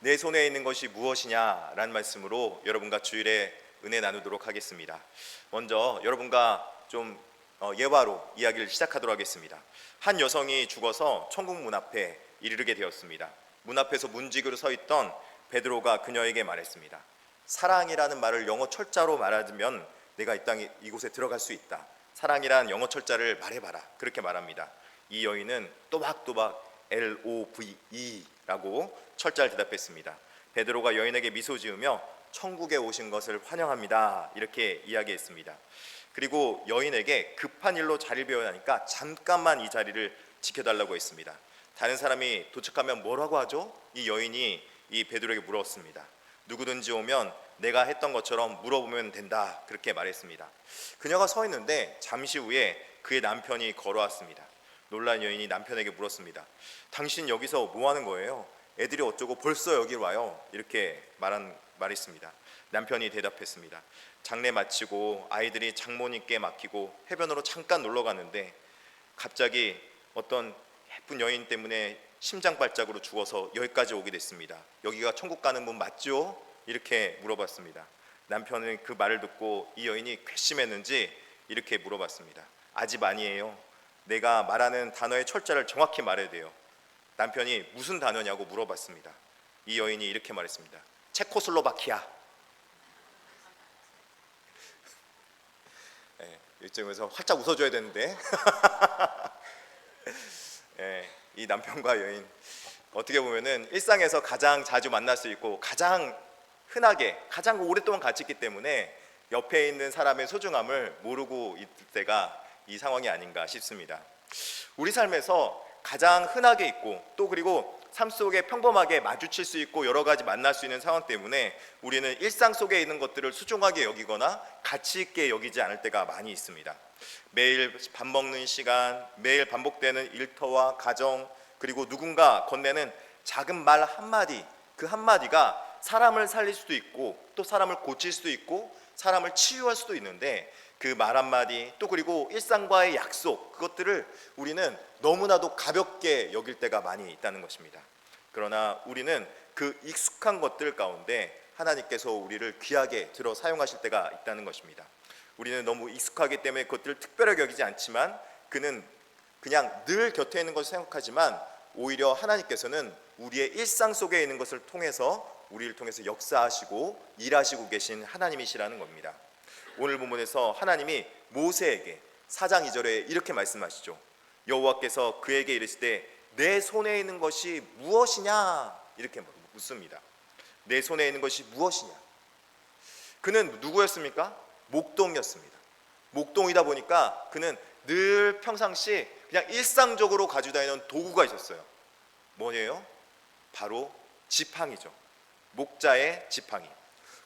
내 손에 있는 것이 무엇이냐라는 말씀으로 여러분과 주일에 은혜 나누도록 하겠습니다. 먼저 여러분과 좀 예화로 이야기를 시작하도록 하겠습니다. 한 여성이 죽어서 천국 문 앞에 이르게 되었습니다. 문 앞에서 문지기로 서 있던 베드로가 그녀에게 말했습니다. 사랑이라는 말을 영어 철자로 말하면 내가 이 땅에 이곳에 들어갈 수 있다. 사랑이란 영어 철자를 말해봐라. 그렇게 말합니다. 이 여인은 또박또박 LOVE라고 철자를 대답했습니다. 베드로가 여인에게 미소 지으며 천국에 오신 것을 환영합니다. 이렇게 이야기했습니다. 그리고 여인에게 급한 일로 자리를 비워야 하니까 잠깐만 이 자리를 지켜달라고 했습니다. 다른 사람이 도착하면 뭐라고 하죠? 이 여인이 이 베드로에게 물었습니다. 누구든지 오면 내가 했던 것처럼 물어보면 된다. 그렇게 말했습니다. 그녀가 서 있는데 잠시 후에 그의 남편이 걸어왔습니다. 놀란 여인이 남편에게 물었습니다. 당신 여기서 뭐 하는 거예요? 애들이 어쩌고 벌써 여기로 와요? 이렇게 말했습니다. 남편이 대답했습니다. 장례 마치고 아이들이 장모님께 맡기고 해변으로 잠깐 놀러 갔는데 갑자기 어떤 예쁜 여인 때문에 심장 발작으로 죽어서 여기까지 오게 됐습니다. 여기가 천국 가는 문 맞죠? 이렇게 물어봤습니다. 남편은 그 말을 듣고 이 여인이 괘씸했는지 이렇게 물어봤습니다. 아집 아니에요. 내가 말하는 단어의 철자를 정확히 말해야 돼요. 남편이 무슨 단어냐고 물어봤습니다. 이 여인이 이렇게 말했습니다. 체코슬로바키아. 이쯤에서 활짝 웃어줘야 되는데 이 남편과 여인 어떻게 보면은 일상에서 가장 자주 만날 수 있고 가장 흔하게 가장 오랫동안 같이 있기 때문에 옆에 있는 사람의 소중함을 모르고 있을 때가 이 상황이 아닌가 싶습니다. 우리 삶에서 가장 흔하게 있고 또 그리고 삶 속에 평범하게 마주칠 수 있고 여러 가지 만날 수 있는 상황 때문에 우리는 일상 속에 있는 것들을 소중하게 여기거나 가치 있게 여기지 않을 때가 많이 있습니다. 매일 밥 먹는 시간, 매일 반복되는 일터와 가정, 그리고 누군가 건네는 작은 말 한마디, 그 한마디가 사람을 살릴 수도 있고 또 사람을 고칠 수도 있고 사람을 치유할 수도 있는데 그 말 한마디 또 그리고 일상과의 약속, 그것들을 우리는 너무나도 가볍게 여길 때가 많이 있다는 것입니다. 그러나 우리는 그 익숙한 것들 가운데 하나님께서 우리를 귀하게 들어 사용하실 때가 있다는 것입니다. 우리는 너무 익숙하기 때문에 그것들을 특별하게 여기지 않지만 그는 그냥 늘 곁에 있는 것을 생각하지만 오히려 하나님께서는 우리의 일상 속에 있는 것을 통해서 우리를 통해서 역사하시고 일하시고 계신 하나님이시라는 겁니다. 오늘 본문에서 하나님이 모세에게 4장 2절에 이렇게 말씀하시죠. 여호와께서 그에게 이르시되 내 손에 있는 것이 무엇이냐 이렇게 묻습니다. 내 손에 있는 것이 무엇이냐. 그는 누구였습니까? 목동이었습니다. 목동이다 보니까 그는 늘 평상시 그냥 일상적으로 가지고 다니는 도구가 있었어요. 뭐예요? 바로 지팡이죠. 목자의 지팡이.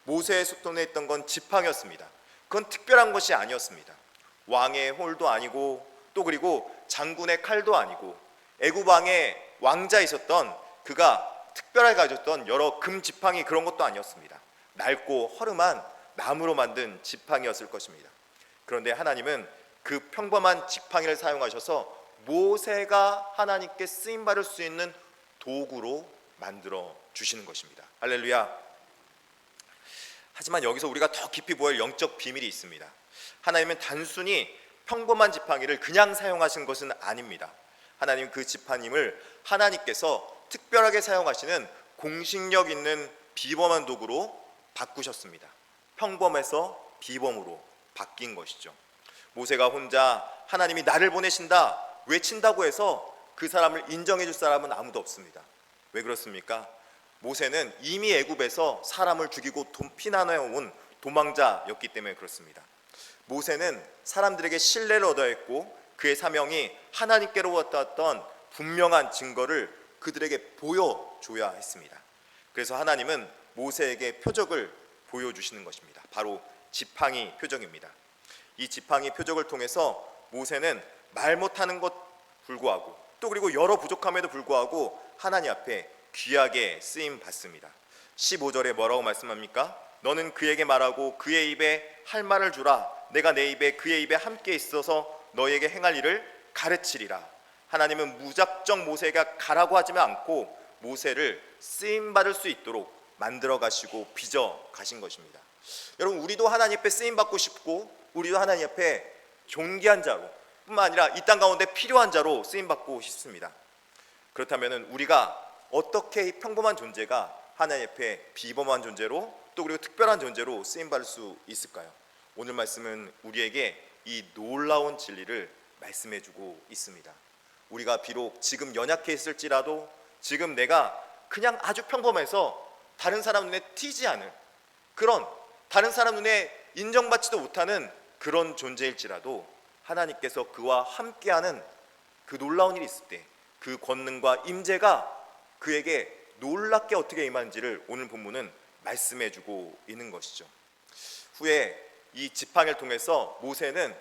모세의 손에 있던 건 지팡이였습니다. 그건 특별한 것이 아니었습니다. 왕의 홀도 아니고 또 그리고 장군의 칼도 아니고 애굽 왕의 왕자에 있었던 그가 특별하게 가졌던 여러 금 지팡이 그런 것도 아니었습니다. 낡고 허름한 나무로 만든 지팡이였을 것입니다. 그런데 하나님은 그 평범한 지팡이를 사용하셔서 모세가 하나님께 쓰임 받을 수 있는 도구로 만들어 주시는 것입니다. 할렐루야. 하지만 여기서 우리가 더 깊이 보일 영적 비밀이 있습니다. 하나님은 단순히 평범한 지팡이를 그냥 사용하신 것은 아닙니다. 하나님 그 지팡이를 하나님께서 특별하게 사용하시는 공식력 있는 비범한 도구로 바꾸셨습니다. 평범해서 비범으로 바뀐 것이죠. 모세가 혼자 하나님이 나를 보내신다 외친다고 해서 그 사람을 인정해 줄 사람은 아무도 없습니다. 왜 그렇습니까? 모세는 이미 애굽에서 사람을 죽이고 피난해 온 도망자였기 때문에 그렇습니다. 모세는 사람들에게 신뢰를 얻어야 했고 그의 사명이 하나님께로부터 왔던 분명한 증거를 그들에게 보여줘야 했습니다. 그래서 하나님은 모세에게 표적을 보여주시는 것입니다. 바로 지팡이 표적입니다. 이 지팡이 표적을 통해서 모세는 말 못하는 것 불구하고 또 그리고 여러 부족함에도 불구하고 하나님 앞에 귀하게 쓰임 받습니다. 15절에 뭐라고 말씀합니까? 너는 그에게 말하고 그의 입에 할 말을 주라. 내가 내 입에 그의 입에 함께 있어서 너에게 행할 일을 가르치리라. 하나님은 무작정 모세가 가라고 하지 않고 모세를 쓰임 받을 수 있도록 만들어 가시고 빚어 가신 것입니다. 여러분, 우리도 하나님 앞에 쓰임 받고 싶고, 우리도 하나님 앞에 존귀한 자로 뿐만 아니라 이 땅 가운데 필요한 자로 쓰임 받고 싶습니다. 그렇다면 우리가 어떻게 이 평범한 존재가 하나님 앞에 비범한 존재로, 또 그리고 특별한 존재로 쓰임 받을 수 있을까요? 오늘 말씀은 우리에게 이 놀라운 진리를 말씀해 주고 있습니다. 우리가 비록 지금 연약해 있을지라도, 지금 내가 그냥 아주 평범해서 다른 사람 눈에 튀지 않을 그런, 다른 사람 눈에 인정받지도 못하는 그런 존재일지라도 하나님께서 그와 함께하는 그 놀라운 일이 있을 때 그 권능과 임재가 그에게 놀랍게 어떻게 임하는지를 오늘 본문은 말씀해 주고 있는 것이죠. 후에 이 지팡이를 통해서 모세는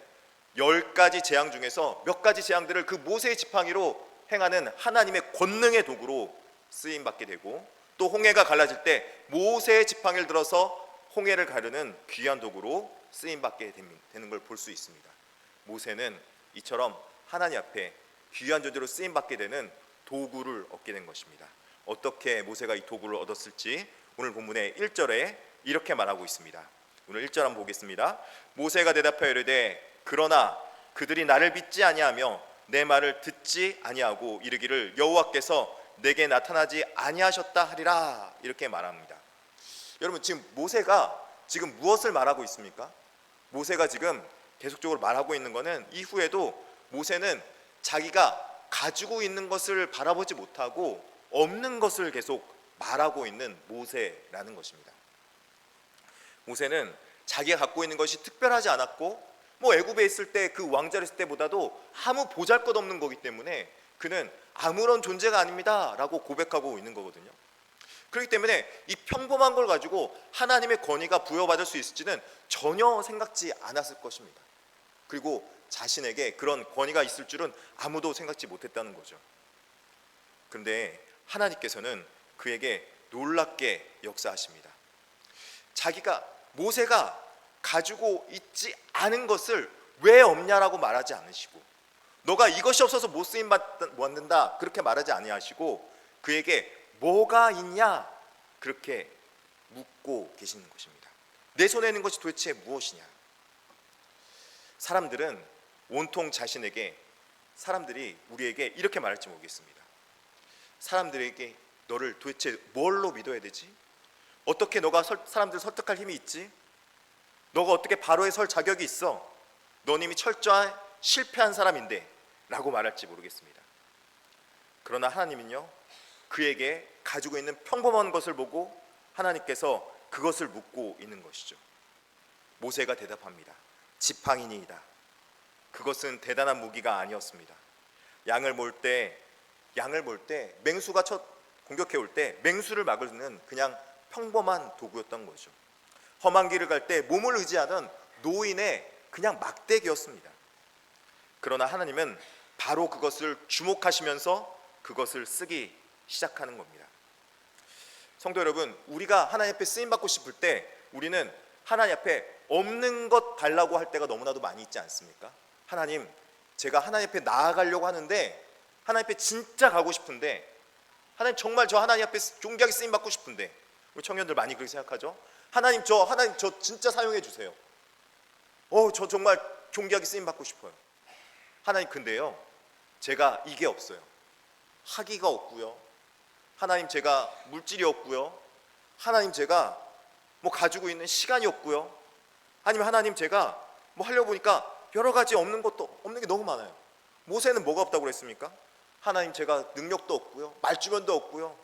10가지 재앙 중에서 몇 가지 재앙들을 그 모세의 지팡이로 행하는 하나님의 권능의 도구로 쓰임받게 되고, 또 홍해가 갈라질 때 모세의 지팡이를 들어서 홍해를 가르는 귀한 도구로 쓰임받게 되는 걸 볼 수 있습니다. 모세는 이처럼 하나님 앞에 귀한 존재로 쓰임받게 되는 도구를 얻게 된 것입니다. 어떻게 모세가 이 도구를 얻었을지 오늘 본문의 1절에 이렇게 말하고 있습니다. 오늘 1절 한번 보겠습니다. 모세가 대답하여 이르되 그러나 그들이 나를 믿지 아니하며 내 말을 듣지 아니하고 이르기를 여호와께서 내게 나타나지 아니하셨다 하리라, 이렇게 말합니다. 여러분, 지금 모세가 지금 무엇을 말하고 있습니까? 모세가 지금 계속적으로 말하고 있는 것은, 이후에도 모세는 자기가 가지고 있는 것을 바라보지 못하고 없는 것을 계속 말하고 있는 모세라는 것입니다. 모세는 자기가 갖고 있는 것이 특별하지 않았고, 애굽에 있을 때 그 왕자를 있을 때보다도 아무 보잘것없는 거기 때문에 그는 아무런 존재가 아닙니다 라고 고백하고 있는 거거든요. 그렇기 때문에 이 평범한 걸 가지고 하나님의 권위가 부여받을 수 있을지는 전혀 생각지 않았을 것입니다. 그리고 자신에게 그런 권위가 있을 줄은 아무도 생각지 못했다는 거죠. 그런데 하나님께서는 그에게 놀랍게 역사하십니다. 모세가 가지고 있지 않은 것을 왜 없냐라고 말하지 않으시고, 너가 이것이 없어서 못 쓰임 받는다 그렇게 말하지 아니하시고, 그에게 뭐가 있냐 그렇게 묻고 계시는 것입니다. 내 손에 있는 것이 도대체 무엇이냐. 사람들이 우리에게 이렇게 말할지 모르겠습니다. 사람들에게 너를 도대체 뭘로 믿어야 되지? 어떻게 너가 사람들을 설득할 힘이 있지? 너가 어떻게 바로에 설 자격이 있어? 넌 이미 철저한 실패한 사람인데 라고 말할지 모르겠습니다. 그러나 하나님은요, 그에게 가지고 있는 평범한 것을 보고 하나님께서 그것을 묻고 있는 것이죠. 모세가 대답합니다. 지팡이니이다. 그것은 대단한 무기가 아니었습니다. 양을 몰 때 맹수가 공격해 올 때 맹수를 막는 그냥 평범한 도구였던 거죠. 험한 길을 갈 때 몸을 의지하는 노인의 그냥 막대기였습니다. 그러나 하나님은 바로 그것을 주목하시면서 그것을 쓰기 시작하는 겁니다. 성도 여러분, 우리가 하나님 앞에 쓰임받고 싶을 때 우리는 하나님 앞에 없는 것 달라고 할 때가 너무나도 많이 있지 않습니까? 하나님, 제가 하나님 앞에 나아가려고 하는데, 하나님 앞에 진짜 가고 싶은데, 하나님 정말 저 하나님 앞에 존귀하게 쓰임받고 싶은데, 우리 청년들 많이 그렇게 생각하죠? 하나님 저 진짜 사용해 주세요. 저 정말 존귀하게 쓰임받고 싶어요. 하나님, 근데요, 제가 이게 없어요. 학위가 없고요, 하나님 제가 물질이 없고요, 하나님 제가 가지고 있는 시간이 없고요, 아니면 하나님 제가 하려고 보니까 여러 가지 없는 게 너무 많아요. 모세는 뭐가 없다고 그랬습니까? 하나님, 제가 능력도 없고요, 말주변도 없고요,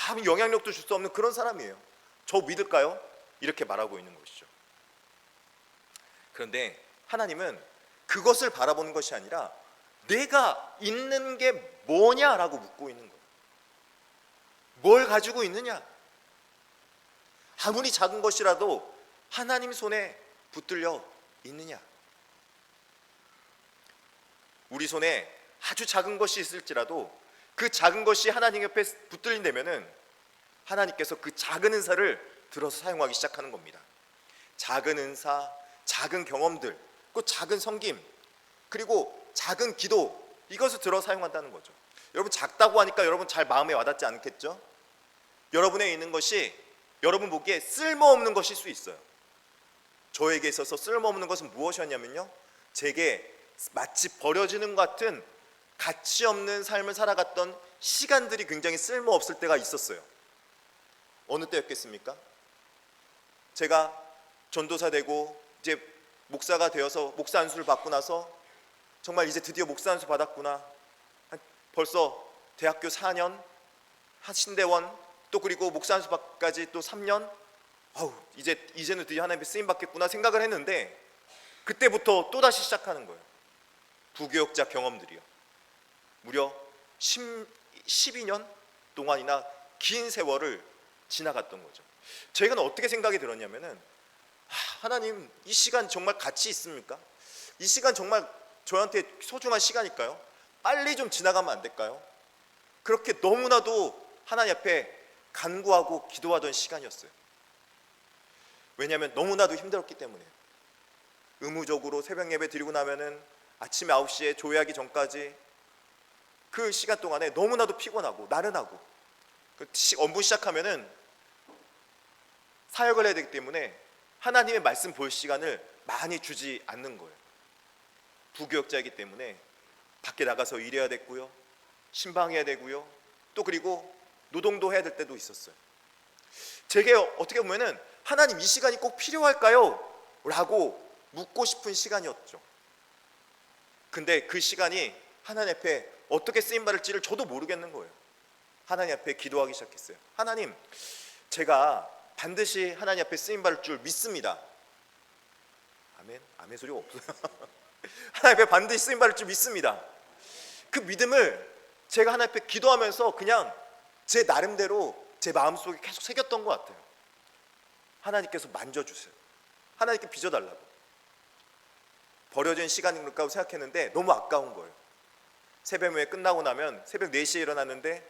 아무 영향력도 줄 수 없는 그런 사람이에요. 저 믿을까요? 이렇게 말하고 있는 것이죠. 그런데 하나님은 그것을 바라보는 것이 아니라 내가 있는 게 뭐냐라고 묻고 있는 거예요. 뭘 가지고 있느냐? 아무리 작은 것이라도 하나님 손에 붙들려 있느냐? 우리 손에 아주 작은 것이 있을지라도 그 작은 것이 하나님 옆에 붙들린다면은 하나님께서 그 작은 은사를 들어서 사용하기 시작하는 겁니다. 작은 은사, 작은 경험들, 그 작은 섬김, 그리고 작은 기도, 이것을 들어 사용한다는 거죠. 여러분 작다고 하니까 여러분 잘 마음에 와닿지 않겠죠? 여러분에 있는 것이 여러분 보기에 쓸모없는 것일 수 있어요. 저에게 있어서 쓸모없는 것은 무엇이었냐면요, 제게 마치 버려지는 것 같은 가치 없는 삶을 살아갔던 시간들이 굉장히 쓸모없을 때가 있었어요. 어느 때였겠습니까? 제가 전도사 되고 이제 목사가 되어서 목사 안수를 받고 나서 정말 이제 드디어 목사 안수 받았구나, 벌써 대학교 4년, 신대원, 또 그리고 목사 안수 받기까지 또 3년, 이제는 드디어 하나님의 쓰임 받겠구나 생각을 했는데, 그때부터 또다시 시작하는 거예요. 부교역자 경험들이요. 무려 12년 동안이나 긴 세월을 지나갔던 거죠. 저희가 어떻게 생각이 들었냐면은, 하나님, 이 시간 정말 가치 있습니까? 이 시간 정말 저한테 소중한 시간일까요? 빨리 좀 지나가면 안 될까요? 그렇게 너무나도 하나님 앞에 간구하고 기도하던 시간이었어요. 왜냐하면 너무나도 힘들었기 때문에. 의무적으로 새벽 예배 드리고 나면은 아침 9시에 조회하기 전까지 그 시간 동안에 너무나도 피곤하고 나른하고, 업무 시작하면은 사역을 해야 되기 때문에 하나님의 말씀 볼 시간을 많이 주지 않는 거예요. 부교역자이기 때문에 밖에 나가서 일해야 됐고요, 신방해야 되고요, 또 그리고 노동도 해야 될 때도 있었어요. 제게 어떻게 보면은 하나님, 이 시간이 꼭 필요할까요? 라고 묻고 싶은 시간이었죠. 근데 그 시간이 하나님 앞에 어떻게 쓰임받을지를 저도 모르겠는 거예요. 하나님 앞에 기도하기 시작했어요. 하나님, 제가 반드시 하나님 앞에 쓰임받을 줄 믿습니다. 아멘? 아멘 소리가 없어요. 하나님 앞에 반드시 쓰임받을 줄 믿습니다. 그 믿음을 제가 하나님 앞에 기도하면서 그냥 제 나름대로 제 마음속에 계속 새겼던 것 같아요. 하나님께서 만져주세요. 하나님께 빚어달라고. 버려진 시간일까 생각했는데 너무 아까운 거예요. 새벽 예배 끝나고 나면 새벽 4시에 일어났는데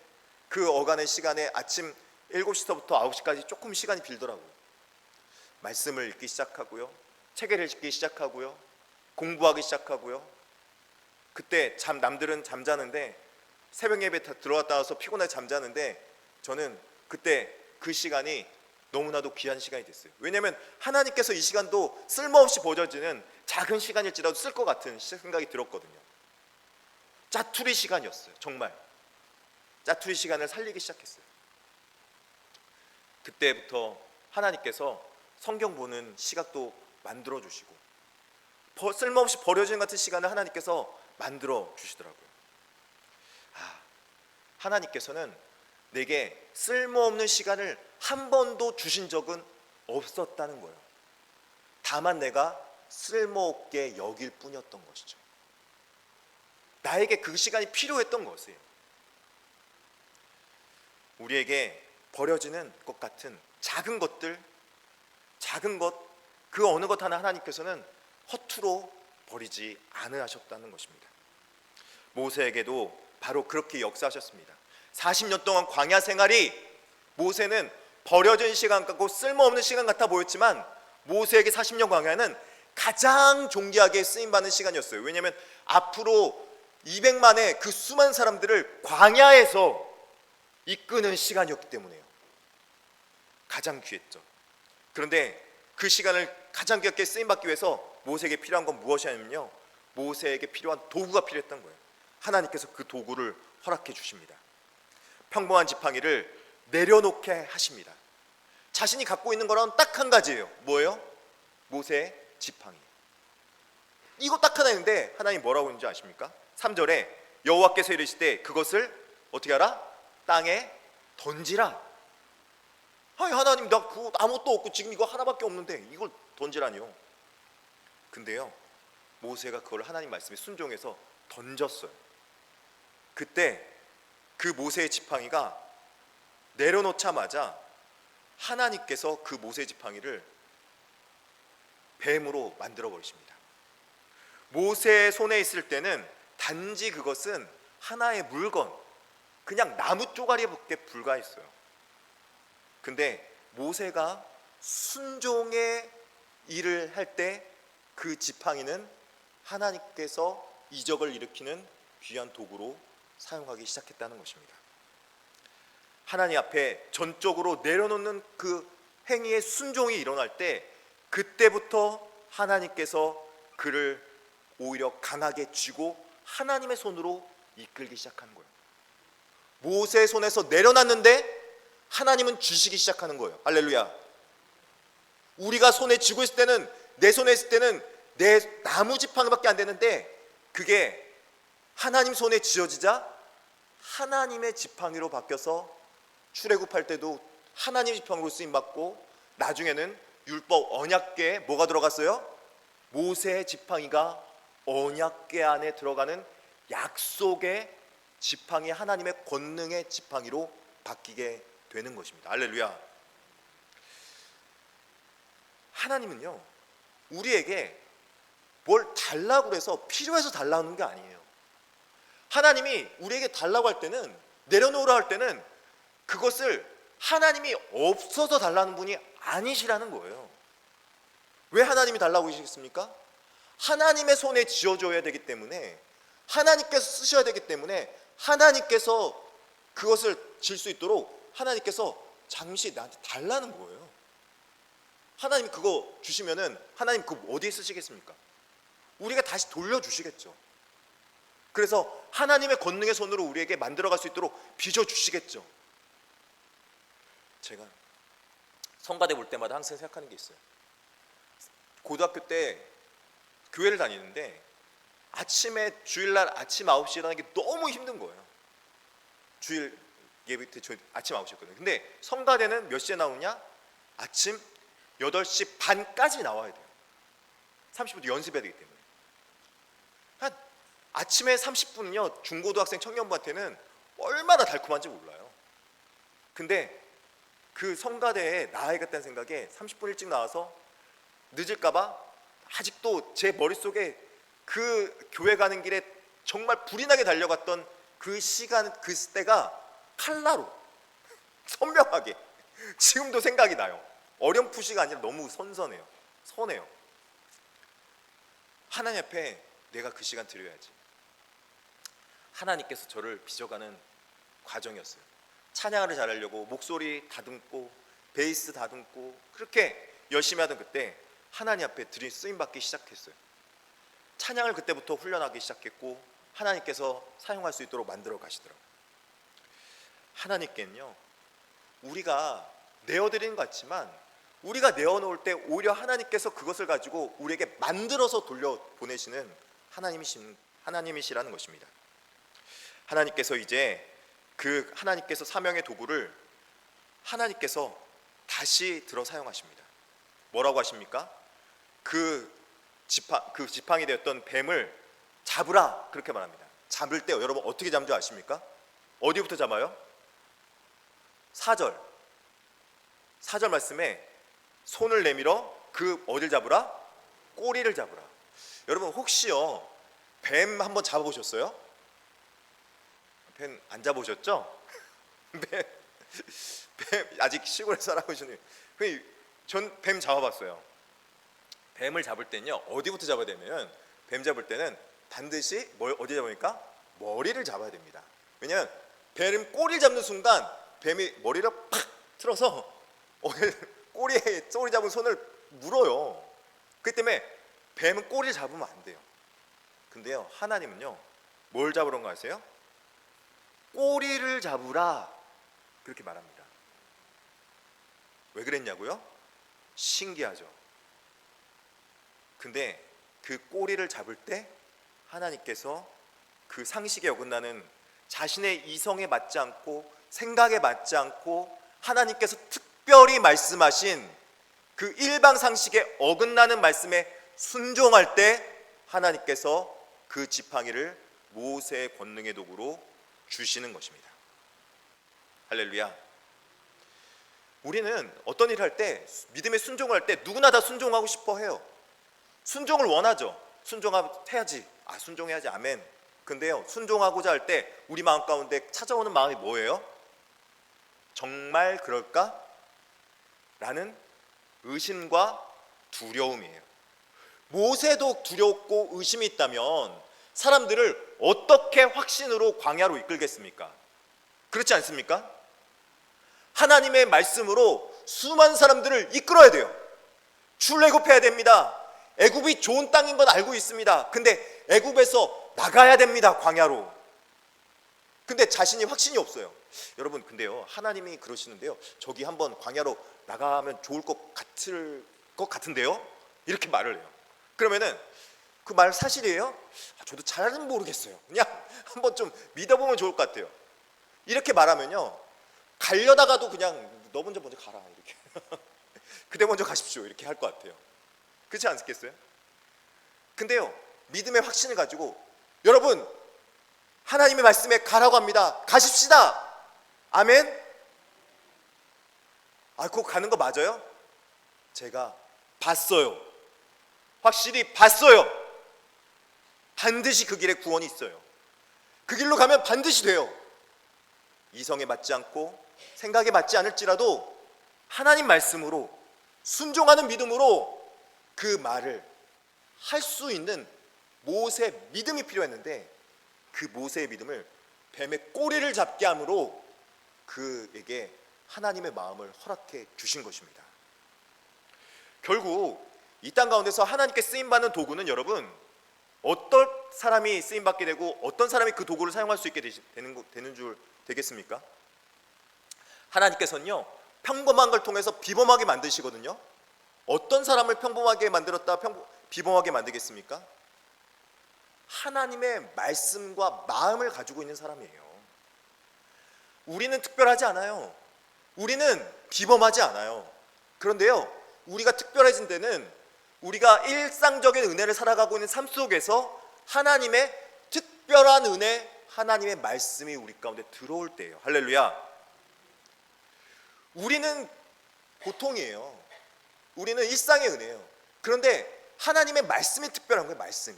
그 어간의 시간에 아침 7시부터 9시까지 조금 시간이 빌더라고요. 말씀을 읽기 시작하고요, 책을 읽기 시작하고요, 공부하기 시작하고요. 그때 남들은 잠자는데, 새벽 예배 들어갔다 와서 피곤해 잠자는데, 저는 그때 그 시간이 너무나도 귀한 시간이 됐어요. 왜냐하면 하나님께서 이 시간도 쓸모없이 버려지는 작은 시간일지라도 쓸 것 같은 생각이 들었거든요. 짜투리 시간이었어요. 정말 짜투리 시간을 살리기 시작했어요. 그때부터 하나님께서 성경 보는 시각도 만들어 주시고, 쓸모없이 버려진 같은 시간을 하나님께서 만들어 주시더라고요. 하나님께서는 내게 쓸모없는 시간을 한 번도 주신 적은 없었다는 거예요. 다만 내가 쓸모없게 여길 뿐이었던 것이죠. 나에게 그 시간이 필요했던 것이에요. 우리에게 버려지는 것 같은 작은 것들, 작은 것, 그 어느 것 하나 하나님께서는 허투루 버리지 않으셨다는 것입니다. 모세에게도 바로 그렇게 역사하셨습니다. 40년 동안 광야 생활이 모세는 버려진 시간 같고 쓸모없는 시간 같아 보였지만, 모세에게 40년 광야는 가장 존귀하게 쓰임받는 시간이었어요. 왜냐하면 앞으로 200만의 그 수많은 사람들을 광야에서 이끄는 시간이었기 때문에요. 가장 귀했죠. 그런데 그 시간을 가장 귀하게 쓰임받기 위해서 모세에게 필요한 건 무엇이냐면요, 모세에게 필요한 도구가 필요했던 거예요. 하나님께서 그 도구를 허락해 주십니다. 평범한 지팡이를 내려놓게 하십니다. 자신이 갖고 있는 거란 딱 한 가지예요. 뭐예요? 모세의 지팡이. 이거 딱 하나 있는데 하나님 뭐라고 했는지 아십니까? 3절에 여호와께서 이르시되 그것을 어떻게 하라? 땅에 던지라. 아니 하나님, 나 그거 아무것도 없고 지금 이거 하나밖에 없는데 이걸 던지라니요. 근데요, 모세가 그걸 하나님 말씀에 순종해서 던졌어요. 그때 그 모세의 지팡이가 내려놓자마자 하나님께서 그 모세의 지팡이를 뱀으로 만들어 버리십니다. 모세의 손에 있을 때는 단지 그것은 하나의 물건, 그냥 나무 쪼가리밖에 불과했어요. 근데 모세가 순종의 일을 할 때 그 지팡이는 하나님께서 이적을 일으키는 귀한 도구로 사용하기 시작했다는 것입니다. 하나님 앞에 전적으로 내려놓는 그 행위의 순종이 일어날 때, 그때부터 하나님께서 그를 오히려 강하게 쥐고 하나님의 손으로 이끌기 시작하는 거예요. 모세의 손에서 내려놨는데 하나님은 쥐시기 시작하는 거예요. 할렐루야. 우리가 손에 쥐고 있을 때는, 내 손에 있을 때는 내 나무 지팡이밖에 안 되는데, 그게 하나님 손에 쥐어지자 하나님의 지팡이로 바뀌어서 출애굽할 때도 하나님 지팡이로 쓰임받고, 나중에는 율법 언약궤에 뭐가 들어갔어요? 모세의 지팡이가 언약궤 안에 들어가는 약속의 지팡이, 하나님의 권능의 지팡이로 바뀌게 되는 것입니다. 할렐루야. 하나님은요, 우리에게 뭘 달라고 해서 필요해서 달라는 게 아니에요. 하나님이 우리에게 달라고 할 때는, 내려놓으라 할 때는 그것을 하나님이 없어서 달라는 분이 아니시라는 거예요. 왜 하나님이 달라고 하시겠습니까? 하나님의 손에 쥐어줘야 되기 때문에, 하나님께서 쓰셔야 되기 때문에, 하나님께서 그것을 질 수 있도록 하나님께서 잠시 나한테 달라는 거예요. 하나님 그거 주시면은 하나님 그거 어디에 쓰시겠습니까? 우리가 다시 돌려주시겠죠. 그래서 하나님의 권능의 손으로 우리에게 만들어갈 수 있도록 빚어주시겠죠. 제가 성가대 볼 때마다 항상 생각하는 게 있어요. 고등학교 때 교회를 다니는데 아침에, 주일날 아침 9시에 일어나는 게 너무 힘든 거예요. 주일 예배 때 저희 아침 9시였거든요. 근데 성가대는 몇 시에 나오냐? 아침 8시 반까지 나와야 돼요. 30분 연습해야 되기 때문에. 한 아침에 30분은요, 중고등학생 청년부한테는 얼마나 달콤한지 몰라요. 근데 그 성가대에 나아야겠다는 생각에 30분 일찍 나와서 늦을까봐 아직도 제 머릿속에 그 교회 가는 길에 정말 불이 나게 달려갔던 그 시간, 그 때가 칼라로 선명하게 지금도 생각이 나요. 어렴풋이가 아니라 너무 선선해요. 선해요. 하나님 앞에 내가 그 시간 드려야지. 하나님께서 저를 빚어가는 과정이었어요. 찬양을 잘하려고 목소리 다듬고 베이스 다듬고 그렇게 열심히 하던 그때 하나님 앞에 쓰임받기 시작했어요. 찬양을 그때부터 훈련하기 시작했고 하나님께서 사용할 수 있도록 만들어 가시더라고요. 하나님께는요, 우리가 내어드리는 것 같지만 우리가 내어놓을 때 오히려 하나님께서 그것을 가지고 우리에게 만들어서 돌려보내시는 하나님이시라는 것입니다. 하나님께서 이제 그 하나님께서 사명의 도구를 하나님께서 다시 들어 사용하십니다. 뭐라고 하십니까? 그 지팡이 되었던 뱀을 잡으라, 그렇게 말합니다. 잡을 때 여러분 어떻게 잡는 줄 아십니까? 어디부터 잡아요? 4절 말씀에 손을 내밀어 그 어딜 잡으라? 꼬리를 잡으라. 여러분 혹시요 뱀 한번 잡아보셨어요? 뱀 안 잡아보셨죠? 뱀 아직 시골에 살아보시는, 전 뱀 잡아봤어요. 뱀을 잡을 때는요 어디부터 잡아야 되면, 뱀 잡을 때는 반드시 어디 잡으니까 머리를 잡아야 됩니다. 왜냐하면 뱀 꼬리를 잡는 순간 뱀이 머리를 팍 틀어서 꼬리에 꼬리 잡은 손을 물어요. 그렇기 때문에 뱀은 꼬리를 잡으면 안 돼요. 근데요 하나님은요 뭘 잡으러 온 거 아세요? 꼬리를 잡으라, 그렇게 말합니다. 왜 그랬냐고요? 신기하죠. 근데 그 꼬리를 잡을 때 하나님께서 그 상식에 어긋나는, 자신의 이성에 맞지 않고 생각에 맞지 않고 하나님께서 특별히 말씀하신 그 일방 상식에 어긋나는 말씀에 순종할 때 하나님께서 그 지팡이를 모세의 권능의 도구로 주시는 것입니다. 할렐루야. 우리는 어떤 일을 할 때, 믿음의 순종을 할 때 누구나 다 순종하고 싶어 해요. 순종을 원하죠. 순종해야지, 순종해야지, 아멘. 근데요 순종하고자 할 때 우리 마음 가운데 찾아오는 마음이 뭐예요? 정말 그럴까? 라는 의심과 두려움이에요. 모세도 두렵고 의심이 있다면 사람들을 어떻게 확신으로 광야로 이끌겠습니까? 그렇지 않습니까? 하나님의 말씀으로 수많은 사람들을 이끌어야 돼요. 출애굽해야 됩니다. 애굽이 좋은 땅인 건 알고 있습니다. 근데 애굽에서 나가야 됩니다. 광야로. 근데 자신이 확신이 없어요. 여러분, 근데요, 하나님이 그러시는데요, 저기 한번 광야로 나가면 좋을 것 같은데요? 이렇게 말을 해요. 그러면은 그 말 사실이에요? 저도 잘은 모르겠어요. 그냥 한번 좀 믿어보면 좋을 것 같아요. 이렇게 말하면요, 가려다가도 그냥 너 먼저 가라 이렇게 그대 먼저 가십시오 이렇게 할 것 같아요. 그렇지 않겠어요? 근데요, 믿음의 확신을 가지고 여러분, 하나님의 말씀에 가라고 합니다. 가십시다. 아멘. 그거 가는 거 맞아요? 제가 봤어요. 확실히 봤어요. 반드시 그 길에 구원이 있어요. 그 길로 가면 반드시 돼요. 이성에 맞지 않고 생각에 맞지 않을지라도 하나님 말씀으로 순종하는 믿음으로 그 말을 할 수 있는 모세의 믿음이 필요했는데, 그 모세의 믿음을 뱀의 꼬리를 잡게 함으로 그에게 하나님의 마음을 허락해 주신 것입니다. 결국 이 땅 가운데서 하나님께 쓰임받는 도구는 여러분, 어떤 사람이 쓰임받게 되고 어떤 사람이 그 도구를 사용할 수 있게 되는 줄 되겠습니까? 하나님께서는요, 평범한 걸 통해서 비범하게 만드시거든요. 어떤 사람을 평범하게 만들었다 비범하게 만들겠습니까? 하나님의 말씀과 마음을 가지고 있는 사람이에요. 우리는 특별하지 않아요. 우리는 비범하지 않아요. 그런데요, 우리가 특별해진 데는 우리가 일상적인 은혜를 살아가고 있는 삶 속에서 하나님의 특별한 은혜, 하나님의 말씀이 우리 가운데 들어올 때예요. 할렐루야. 우리는 보통이에요. 우리는 일상의 은혜예요. 그런데 하나님의 말씀이 특별한 거예요. 말씀이.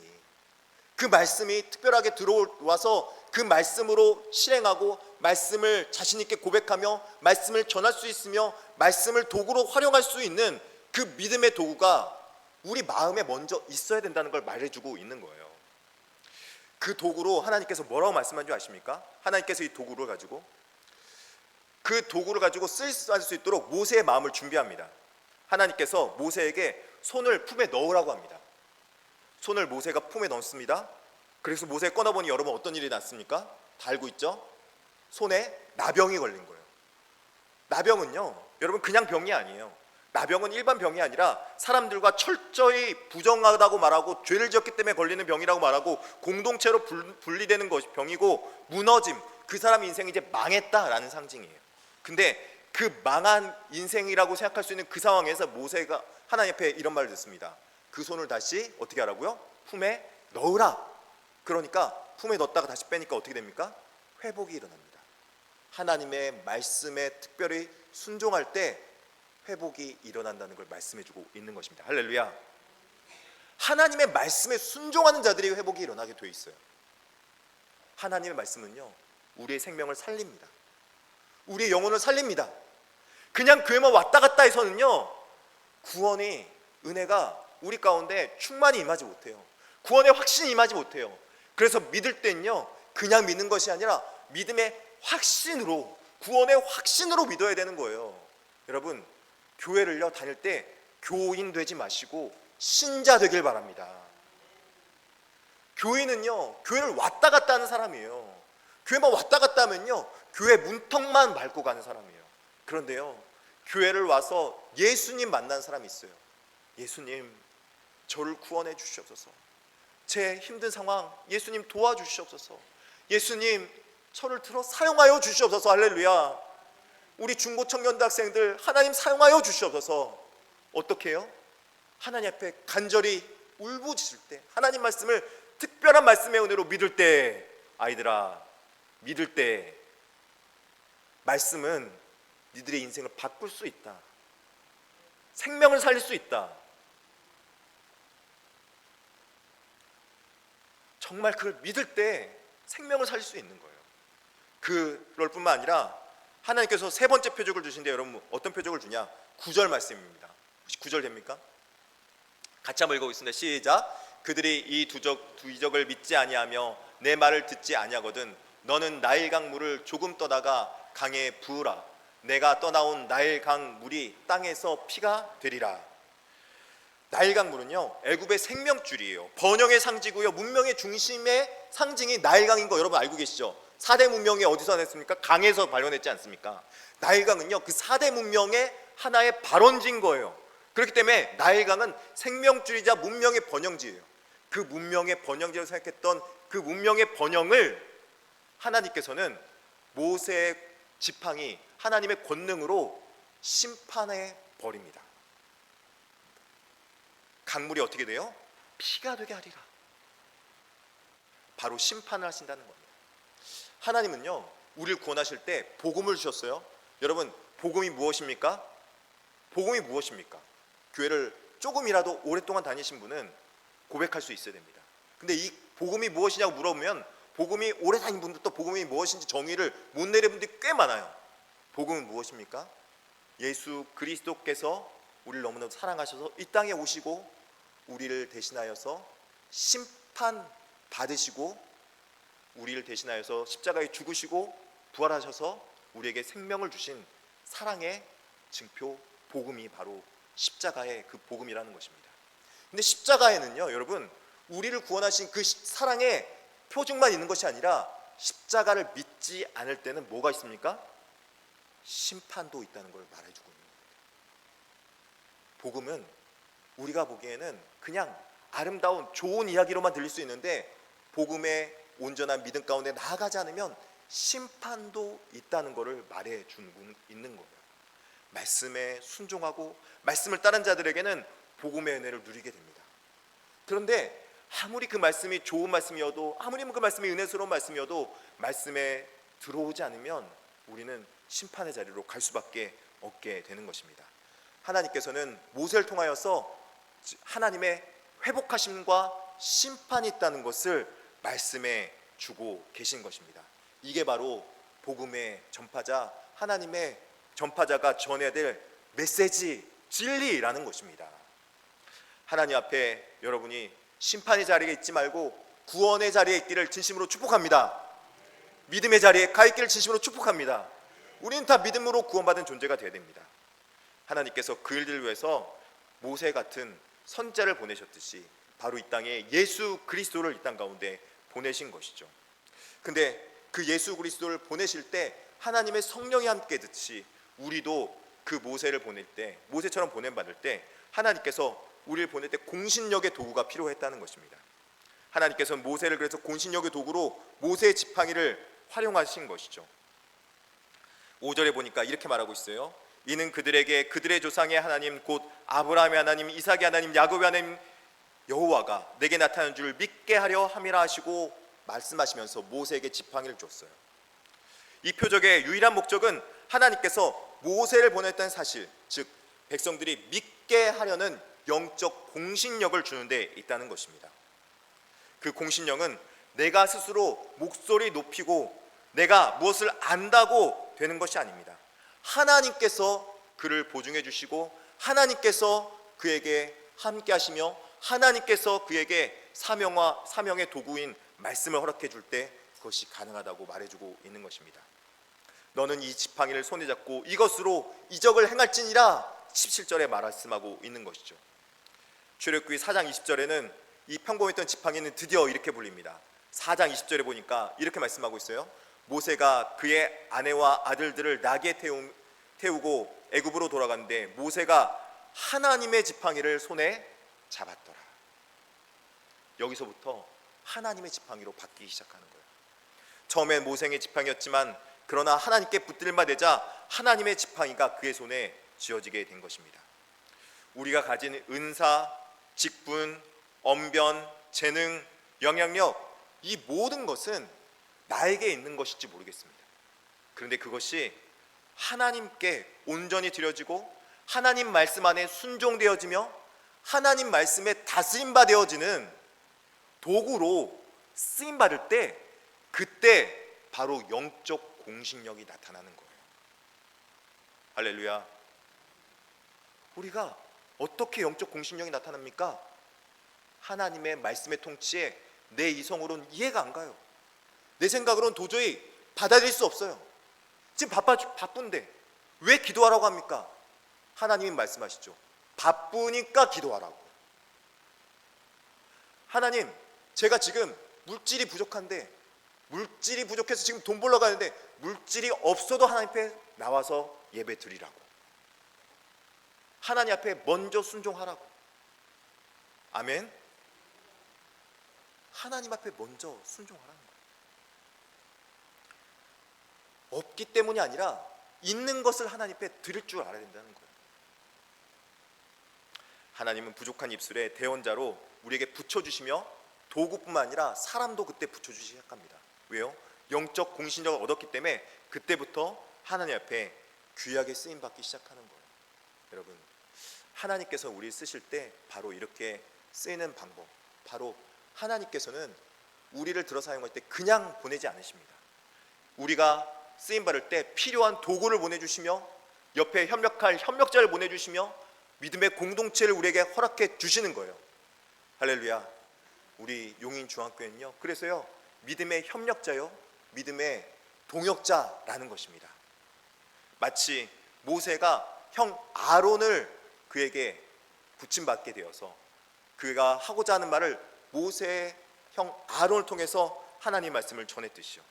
그 말씀이 특별하게 들어와서 그 말씀으로 실행하고 말씀을 자신 있게 고백하며 말씀을 전할 수 있으며 말씀을 도구로 활용할 수 있는 그 믿음의 도구가 우리 마음에 먼저 있어야 된다는 걸 말해주고 있는 거예요. 그 도구로 하나님께서 뭐라고 말씀한 줄 아십니까? 하나님께서 이 도구를 가지고 쓸 수 있도록 모세의 마음을 준비합니다. 하나님께서 모세에게 손을 품에 넣으라고 합니다. 손을 모세가 품에 넣습니다. 그래서 모세가 꺼내보니 여러분 어떤 일이 났습니까? 다 알고 있죠? 손에 나병이 걸린 거예요. 나병은요, 여러분 그냥 병이 아니에요. 나병은 일반 병이 아니라 사람들과 철저히 부정하다고 말하고 죄를 지었기 때문에 걸리는 병이라고 말하고 공동체로 분리되는 것이 병이고, 무너짐, 그 사람 인생이 이제 망했다라는 상징이에요. 근데 그 망한 인생이라고 생각할 수 있는 그 상황에서 모세가 하나님 앞에 이런 말을 듣습니다. 그 손을 다시 어떻게 하라고요? 품에 넣으라. 그러니까 품에 넣었다가 다시 빼니까 어떻게 됩니까? 회복이 일어납니다. 하나님의 말씀에 특별히 순종할 때 회복이 일어난다는 걸 말씀해주고 있는 것입니다. 할렐루야. 하나님의 말씀에 순종하는 자들이 회복이 일어나게 돼 있어요. 하나님의 말씀은요, 우리의 생명을 살립니다. 우리의 영혼을 살립니다. 그냥 교회만 왔다 갔다 해서는요, 구원의 은혜가 우리 가운데 충만히 임하지 못해요. 구원의 확신이 임하지 못해요. 그래서 믿을 때는요, 그냥 믿는 것이 아니라 믿음의 확신으로, 구원의 확신으로 믿어야 되는 거예요. 여러분, 교회를요 다닐 때 교인 되지 마시고 신자 되길 바랍니다. 교인은요, 교회를 왔다 갔다 하는 사람이에요. 교회만 왔다 갔다 하면요, 교회 문턱만 밟고 가는 사람이에요. 그런데요, 교회를 와서 예수님 만난 사람이 있어요. 예수님, 저를 구원해 주시옵소서. 제 힘든 상황 예수님 도와주시옵소서. 예수님, 저를 들어 사용하여 주시옵소서. 할렐루야. 우리 중고청년대학생들 하나님 사용하여 주시옵소서. 어떻게 해요? 하나님 앞에 간절히 울부짖을 때, 하나님 말씀을 특별한 말씀의 은혜로 믿을 때, 아이들아, 믿을 때 말씀은 니들의 인생을 바꿀 수 있다. 생명을 살릴 수 있다. 정말 그걸 믿을 때 생명을 살릴 수 있는 거예요. 그럴 뿐만 아니라 하나님께서 세 번째 표적을 주신데, 여러분 어떤 표적을 주냐? 9절 말씀입니다. 혹시 9절 됩니까? 같이 한번 읽어보겠습니다. 시작. 그들이 이 두 이적을 믿지 아니하며 내 말을 듣지 아니하거든 너는 나일강 물을 조금 떠다가 강에 부으라. 내가 떠나온 나일강 물이 땅에서 피가 되리라. 나일강 물은요, 애굽의 생명줄이에요. 번영의 상징이고요, 문명의 중심의 상징이 나일강인 거 여러분 알고 계시죠? 4대 문명이 어디서 났습니까? 강에서 발현했지 않습니까? 나일강은요, 그 4대 문명의 하나의 발원지인 거예요. 그렇기 때문에 나일강은 생명줄이자 문명의 번영지예요. 그 문명의 번영지로 생각했던 그 문명의 번영을 하나님께서는 모세의 지팡이, 하나님의 권능으로 심판해 버립니다. 강물이 어떻게 돼요? 피가 되게 하리라. 바로 심판을 하신다는 겁니다. 하나님은요, 우리를 구원하실 때 복음을 주셨어요. 여러분, 복음이 무엇입니까? 복음이 무엇입니까? 교회를 조금이라도 오랫동안 다니신 분은 고백할 수 있어야 됩니다. 근데 이 복음이 무엇이냐고 물어보면 복음이 오래 다닌 분들도 복음이 무엇인지 정의를 못 내린 분들이 꽤 많아요. 복음은 무엇입니까? 예수 그리스도께서 우리를 너무너무 사랑하셔서 이 땅에 오시고 우리를 대신하여서 심판 받으시고 우리를 대신하여서 십자가에 죽으시고 부활하셔서 우리에게 생명을 주신 사랑의 증표 복음이 바로 십자가의 그 복음이라는 것입니다. 근데 십자가에는요, 여러분, 우리를 구원하신 그 사랑의 표징만 있는 것이 아니라 십자가를 믿지 않을 때는 뭐가 있습니까? 심판도 있다는 걸 말해주고 있는 겁니다. 복음은 우리가 보기에는 그냥 아름다운 좋은 이야기로만 들릴 수 있는데 복음의 온전한 믿음 가운데 나아가지 않으면 심판도 있다는 것을 말해주고 있는 거예요. 말씀에 순종하고 말씀을 따른 자들에게는 복음의 은혜를 누리게 됩니다. 그런데 아무리 그 말씀이 좋은 말씀이어도 아무리 그 말씀이 은혜스러운 말씀이어도 말씀에 들어오지 않으면 우리는 심판의 자리로 갈 수밖에 없게 되는 것입니다. 하나님께서는 모세를 통하여서 하나님의 회복하심과 심판이 있다는 것을 말씀해 주고 계신 것입니다. 이게 바로 복음의 전파자, 하나님의 전파자가 전해야 될 메시지, 진리라는 것입니다. 하나님 앞에 여러분이 심판의 자리에 있지 말고 구원의 자리에 있기를 진심으로 축복합니다. 믿음의 자리에 가 있기를 진심으로 축복합니다. 우리는 다 믿음으로 구원받은 존재가 되어야 됩니다. 하나님께서 그 일들을 위해서 모세 같은 선자를 보내셨듯이 바로 이 땅에 예수 그리스도를 이 땅 가운데 보내신 것이죠. 근데 그 예수 그리스도를 보내실 때 하나님의 성령이 함께 듣듯이 우리도 그 모세를 보낼 때, 모세처럼 보냄받을 때 하나님께서 우리를 보낼 때 공신력의 도구가 필요했다는 것입니다. 하나님께서는 모세를 그래서 공신력의 도구로 모세의 지팡이를 활용하신 것이죠. 5절에 보니까 이렇게 말하고 있어요. 이는 그들에게 그들의 조상의 하나님 곧 아브라함의 하나님, 이삭의 하나님, 야곱의 하나님 여호와가 내게 나타난 줄 믿게 하려 함이라 하시고 말씀하시면서 모세에게 지팡이를 줬어요. 이 표적의 유일한 목적은 하나님께서 모세를 보냈다는 사실, 즉 백성들이 믿게 하려는 영적 공신력을 주는 데 있다는 것입니다. 그 공신력은 내가 스스로 목소리 높이고 내가 무엇을 안다고 되는 것이 아닙니다. 하나님께서 그를 보증해 주시고 하나님께서 그에게 함께 하시며 하나님께서 그에게 사명의 도구인 말씀을 허락해 줄 때 그것이 가능하다고 말해주고 있는 것입니다. 너는 이 지팡이를 손에 잡고 이것으로 이적을 행할지니라 17절에 말씀하고 있는 것이죠. 출애굽기 4장 20절에는 이 평범했던 지팡이는 드디어 이렇게 불립니다. 4장 20절에 보니까 이렇게 말씀하고 있어요. 모세가 그의 아내와 아들들을 나귀에 태우고 애굽으로 돌아갔는데 모세가 하나님의 지팡이를 손에 잡았더라. 여기서부터 하나님의 지팡이로 바뀌기 시작하는 거예요. 처음엔 모세의 지팡이였지만 그러나 하나님께 붙들마 되자 하나님의 지팡이가 그의 손에 쥐어지게 된 것입니다. 우리가 가진 은사, 직분, 언변, 재능, 영향력, 이 모든 것은 나에게 있는 것일지 모르겠습니다. 그런데 그것이 하나님께 온전히 드려지고 하나님 말씀 안에 순종되어지며 하나님 말씀에 다스림바 되어지는 도구로 쓰임받을 때 그때 바로 영적 공신력이 나타나는 거예요. 할렐루야. 우리가 어떻게 영적 공신력이 나타납니까? 하나님의 말씀의 통치에 내 이성으로는 이해가 안 가요. 내 생각으로는 도저히 받아들일 수 없어요. 지금 바쁜데 왜 기도하라고 합니까? 하나님이 말씀하시죠. 바쁘니까 기도하라고. 하나님, 제가 지금 물질이 부족해서 지금 돈 벌러 가는데 물질이 없어도 하나님 앞에 나와서 예배 드리라고. 하나님 앞에 먼저 순종하라고. 아멘. 하나님 앞에 먼저 순종하라는 거예요. 없기 때문이 아니라 있는 것을 하나님 앞에 드릴 줄 알아야 된다는 거예요. 하나님은 부족한 입술에 대언자로 우리에게 붙여주시며 도구뿐만 아니라 사람도 그때 붙여주시기 시작합니다. 왜요? 영적 공신력을 얻었기 때문에 그때부터 하나님 앞에 귀하게 쓰임받기 시작하는 거예요. 여러분, 하나님께서 우리를 쓰실 때 바로 이렇게 쓰이는 방법, 바로 하나님께서는 우리를 들어 사용할 때 그냥 보내지 않으십니다. 우리가 쓰임받을 때 필요한 도구를 보내주시며 옆에 협력할 협력자를 보내주시며 믿음의 공동체를 우리에게 허락해 주시는 거예요. 할렐루야. 우리 용인중앙교회는요, 그래서요, 믿음의 협력자요, 믿음의 동역자라는 것입니다. 마치 모세가 형 아론을 그에게 부침받게 되어서 그가 하고자 하는 말을 모세의 형 아론을 통해서 하나님 말씀을 전했듯이요,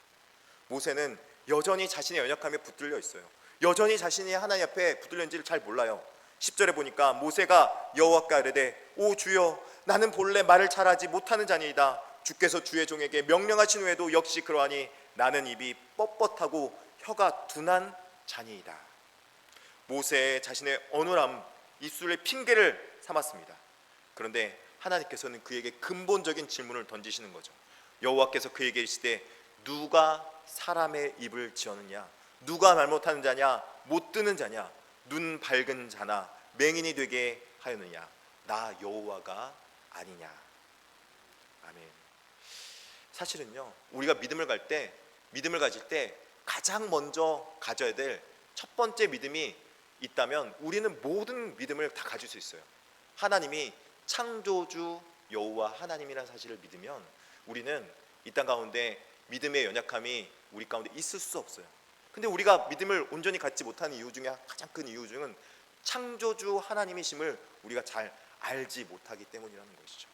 모세는 여전히 자신의 연약함에 붙들려 있어요. 여전히 자신이 하나님 앞에 붙들렸는지를 잘 몰라요. 10절에 보니까 모세가 여호와께 아뢰되 오 주여, 나는 본래 말을 잘하지 못하는 자니이다. 주께서 주의 종에게 명령하신 후에도 역시 그러하니 나는 입이 뻣뻣하고 혀가 둔한 자니이다. 모세의 자신의 어눌함, 입술의 핑계를 삼았습니다. 그런데 하나님께서는 그에게 근본적인 질문을 던지시는 거죠. 여호와께서 그에게 이르시되 누가 사람의 입을 지었느냐? 누가 말 못하는 자냐? 못 듣는 자냐? 눈 밝은 자나 맹인이 되게 하였느냐? 나 여호와가 아니냐? 아멘. 사실은요, 우리가 믿음을 가질 때 가장 먼저 가져야 될 첫 번째 믿음이 있다면 우리는 모든 믿음을 다 가질 수 있어요. 하나님이 창조주 여호와 하나님이라는 사실을 믿으면 우리는 이 땅 가운데 믿음의 연약함이 우리 가운데 있을 수 없어요. 근데 우리가 믿음을 온전히 갖지 못하는 이유 중에 가장 큰 이유 중은 창조주 하나님이심을 우리가 잘 알지 못하기 때문이라는 것이죠.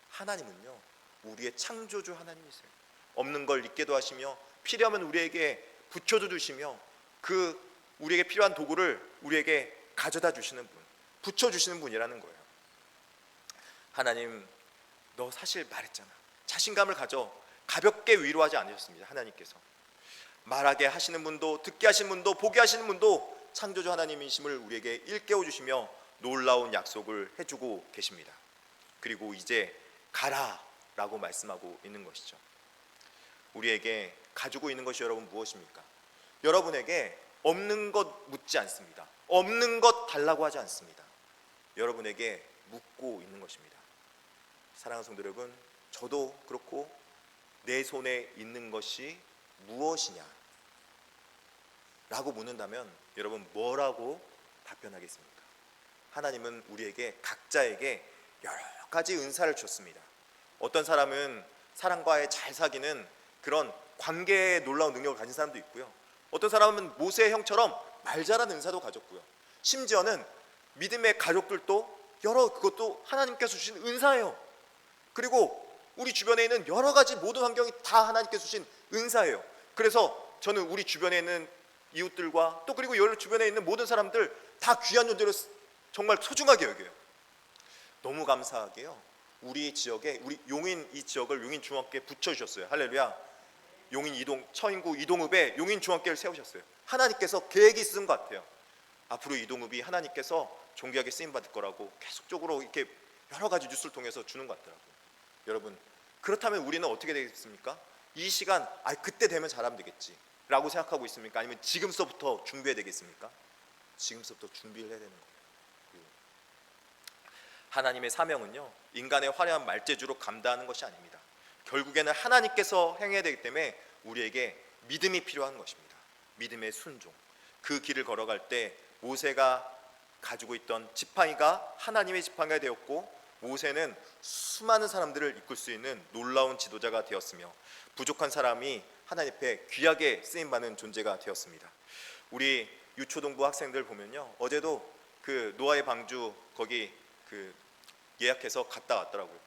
하나님은요, 우리의 창조주 하나님이세요. 없는 걸 있게도 하시며 필요하면 우리에게 붙여도 주시며 그 우리에게 필요한 도구를 우리에게 가져다 주시는 분, 붙여주시는 분이라는 거예요. 하나님, 너 사실 말했잖아. 자신감을 가져. 가볍게 위로하지 않으셨습니다. 하나님께서 말하게 하시는 분도, 듣게 하시는 분도, 보게 하시는 분도 창조주 하나님이심을 우리에게 일깨워 주시며 놀라운 약속을 해주고 계십니다. 그리고 이제 가라라고 말씀하고 있는 것이죠. 우리에게 가지고 있는 것이 여러분 무엇입니까? 여러분에게 없는 것 묻지 않습니다. 없는 것 달라고 하지 않습니다. 여러분에게 묻고 있는 것입니다. 사랑하는 성도 여러분, 저도 그렇고 내 손에 있는 것이 무엇이냐 라고 묻는다면 여러분 뭐라고 답변하겠습니까? 하나님은 우리에게 각자에게 여러 가지 은사를 줬습니다. 어떤 사람은 사람과의 잘 사귀는 그런 관계에 놀라운 능력을 가진 사람도 있고요, 어떤 사람은 모세의 형처럼 말 잘하는 은사도 가졌고요, 심지어는 믿음의 가족들도 그것도 하나님께서 주신 은사예요. 그리고 우리 주변에 있는 여러 가지 모든 환경이 다 하나님께서 주신 은사예요. 그래서 저는 우리 주변에 있는 이웃들과 또 그리고 여러 주변에 있는 모든 사람들 다 귀한 존재로 정말 소중하게 여겨요. 너무 감사하게요, 우리 지역에, 우리 용인 이 지역을 용인중앙교회에 붙여주셨어요. 할렐루야. 용인 처인구 이동읍에 용인중앙교회를 세우셨어요. 하나님께서 계획이 있으신 것 같아요. 앞으로 이동읍이 하나님께서 존귀하게 쓰임받을 거라고 계속적으로 이렇게 여러 가지 뉴스를 통해서 주는 것 같더라고요. 여러분, 그렇다면 우리는 어떻게 되겠습니까? 이 시간, 그때 되면 잘하면 되겠지 라고 생각하고 있습니까? 아니면 지금서부터 준비해야 되겠습니까? 지금서부터 준비를 해야 되는 거예요. 하나님의 사명은요, 인간의 화려한 말재주로 감당하는 것이 아닙니다. 결국에는 하나님께서 행해야 되기 때문에 우리에게 믿음이 필요한 것입니다. 믿음의 순종. 그 길을 걸어갈 때 모세가 가지고 있던 지팡이가 하나님의 지팡이가 되었고, 모세는 수많은 사람들을 이끌 수 있는 놀라운 지도자가 되었으며 부족한 사람이 하나님 앞에 귀하게 쓰임받는 존재가 되었습니다. 우리 유초동부 학생들 보면요, 어제도 그 노아의 방주 거기 그 예약해서 갔다 왔더라고요.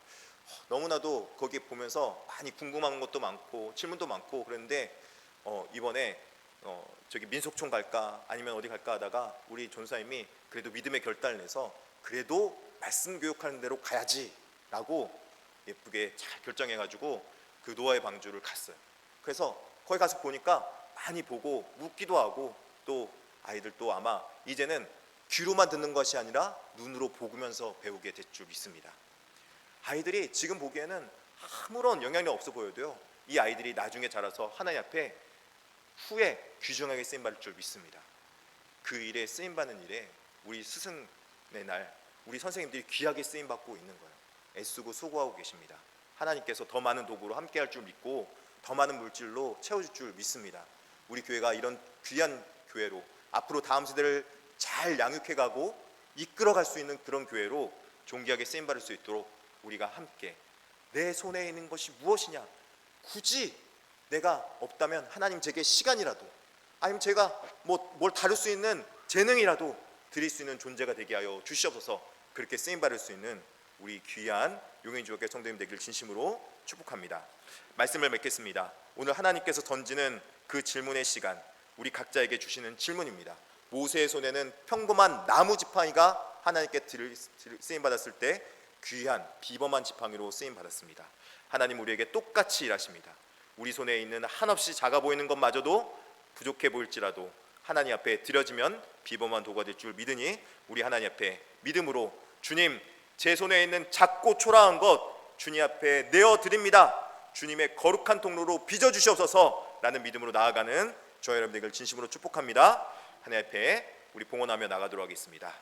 너무나도 거기 보면서 많이 궁금한 것도 많고 질문도 많고 그런데 이번에 저기 민속촌 갈까 아니면 어디 갈까 하다가 우리 전사님이 그래도 믿음의 결단을 내서 그래도 말씀 교육하는 대로 가야지 라고 예쁘게 잘 결정해가지고 그 노아의 방주를 갔어요. 그래서 거기 가서 보니까 많이 보고 묻기도 하고 또 아이들도 아마 이제는 귀로만 듣는 것이 아니라 눈으로 보면서 배우게 될 줄 믿습니다. 아이들이 지금 보기에는 아무런 영향력 없어 보여도요, 이 아이들이 나중에 자라서 하나님 앞에 후에 귀중하게 쓰임받을 줄 믿습니다. 그 일에 쓰임받는 일에 우리 스승의 날 우리 선생님들이 귀하게 쓰임받고 있는 거예요. 애쓰고 수고하고 계십니다. 하나님께서 더 많은 도구로 함께할 줄 믿고 더 많은 물질로 채워줄 줄 믿습니다. 우리 교회가 이런 귀한 교회로 앞으로 다음 세대를 잘 양육해가고 이끌어갈 수 있는 그런 교회로 존귀하게 쓰임받을 수 있도록 우리가 함께, 내 손에 있는 것이 무엇이냐, 굳이 내가 없다면 하나님 제게 시간이라도 아니면 제가 뭘 다룰 수 있는 재능이라도 드릴 수 있는 존재가 되게 하여 주시옵소서. 그렇게 쓰임받을 수 있는 우리 귀한 용인주교회 성도님 되기를 진심으로 축복합니다. 말씀을 맺겠습니다. 오늘 하나님께서 던지는 그 질문의 시간, 우리 각자에게 주시는 질문입니다. 모세의 손에는 평범한 나무 지팡이가 하나님께 쓰임받았을 때 귀한 비범한 지팡이로 쓰임받았습니다. 하나님 우리에게 똑같이 일하십니다. 우리 손에 있는 한없이 작아 보이는 것마저도 부족해 보일지라도 하나님 앞에 드려지면 비범한 도구가 될 줄 믿으니 우리 하나님 앞에 믿음으로 주님, 제 손에 있는 작고 초라한 것 주님 앞에 내어드립니다. 주님의 거룩한 통로로 빚어주시옵소서 라는 믿음으로 나아가는 저와 여러분들 진심으로 축복합니다. 하나님 앞에 우리 봉헌하며 나가도록 하겠습니다.